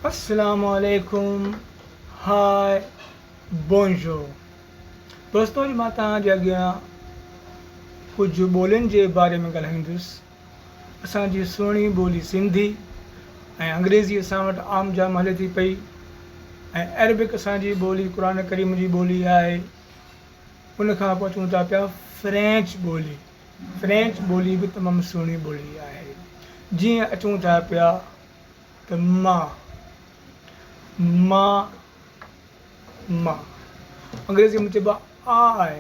अस्सलामुअलैकुम, हाय, बोंजोर। दोस्तों, अॼु मां तव्हांजे अॻियां कुझु ॿोलियुनि जे बारे में ॻाल्हाईंदुसि। असांजी सुहिणी ॿोली सिंधी ऐं अंग्रेज़ी असां वटि आम जाम हले थी पई, ऐं अरबिक असांजी ॿोली क़ुरान करीम जी ॿोली आहे। उन खां पोइ अचूं था पिया फ्रेंच ॿोली। फ्रेंच ॿोली बि तमामु सुहिणी ॿोली आहे। जीअं अचूं था पिया त मां अंग्रेज़ी में चइबो आहे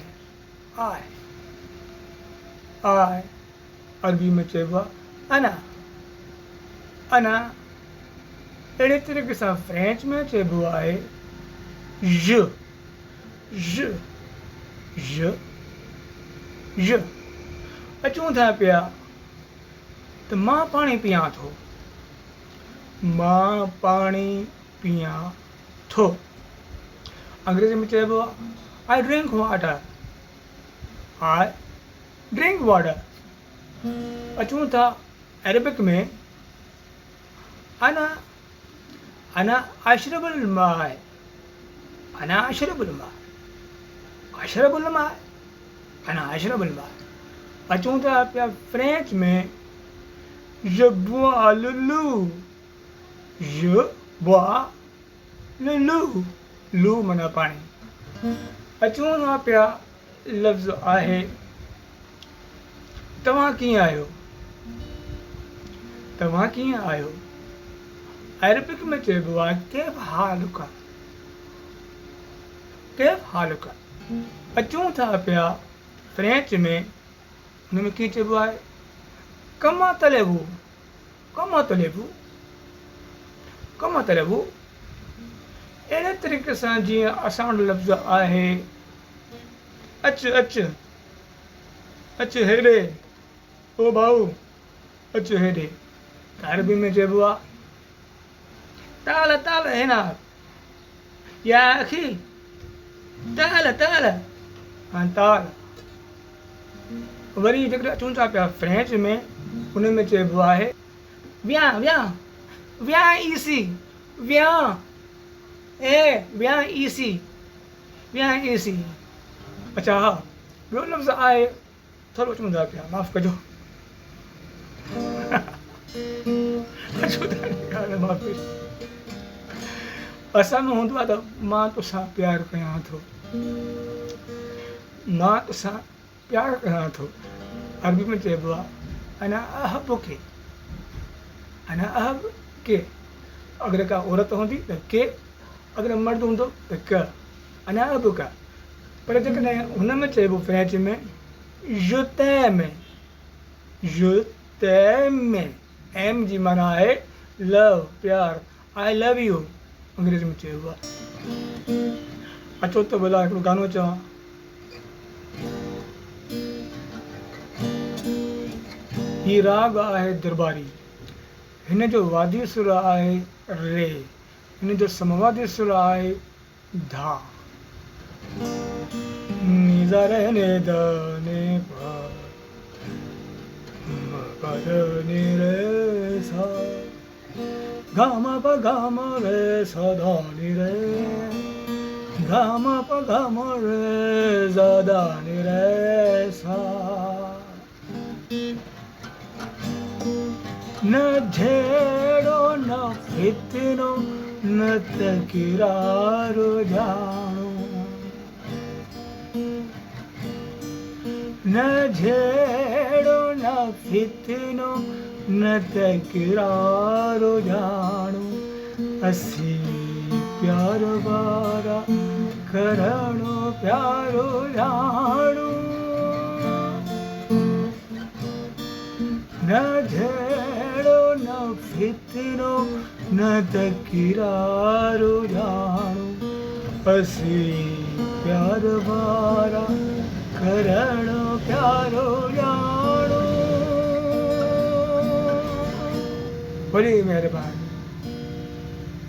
आय। अरबी में चइबो आहे अना। अहिड़े तरीक़े सां फ्रेंच में चइबो आहे ज। अचूं था पिया त मां पाणी पियां थो। मां पाणी पियां थो अंग्रेज़ी में चइबो आहे आई ड्रिंक वाटर। अचूं था अरबिक में अना अशरबुल माए। अचूं था पिया फ्रेंच में je bois le लो माना पाणी। अचूं था पिया लफ़्ज़ आहे तव्हां कीअं आहियो। अरबिक में चइबो आहे कैफ़ हालुका। अचूं था पिया फ्रेंच में, हुन में कीअं चइबो आहे कमा तलेबू। अहिड़े तरीक़े सां जीअं असां वटि लफ़्ज़ आहे अच हेॾे, ओ भाऊ अच हेॾे। अरबी में चइबो आहे ताल हेना या अखी ताल। वरी जेकॾहिं अचूं था पिया फ्रेंच में, हुन में चइबो आहे विया ईसी। अच्छा हा, ॿियो लफ़्ज़ आहे, थोरो अचूं था पिया, माफ़ु कजो। असां में हूंदो आहे त मां तोसां प्यारु कयां थो। अरबी में चइबो आहे अना अहब के। अगरि का औरत हूंदी त के, अगरि मर्द हूंदो त क, अना अहब का। पर जेकॾहिं हुन में चइबो फ्रेंच में je t'aime। एम जी माना आहे लव, प्यार। आई लव यू अंग्रेज़ी में चइबो आहे। अचो त भला हिकिड़ो गानो चवां। ही राग आहे दरबारी। हिन जो वादी सुर आहे रे। हिन जो समवादी सुर आहे धा। नीज़ा रहने दाने पा नी रे सा गामा प गामा रे सा धा नी रे गामा प गामा रे सा धा नी रे सा। न झेड़ो न फितनो न तकरारो जानो। न झेड़ो न फितनो न तकरारो जानो। असी प्यार वारा करणो प्यारो जानो। न झेड़ो न फितनो न तकरारो जानो। असी प्यार वारा करणो प्यारो जानो। बड़ी मेहरबानी।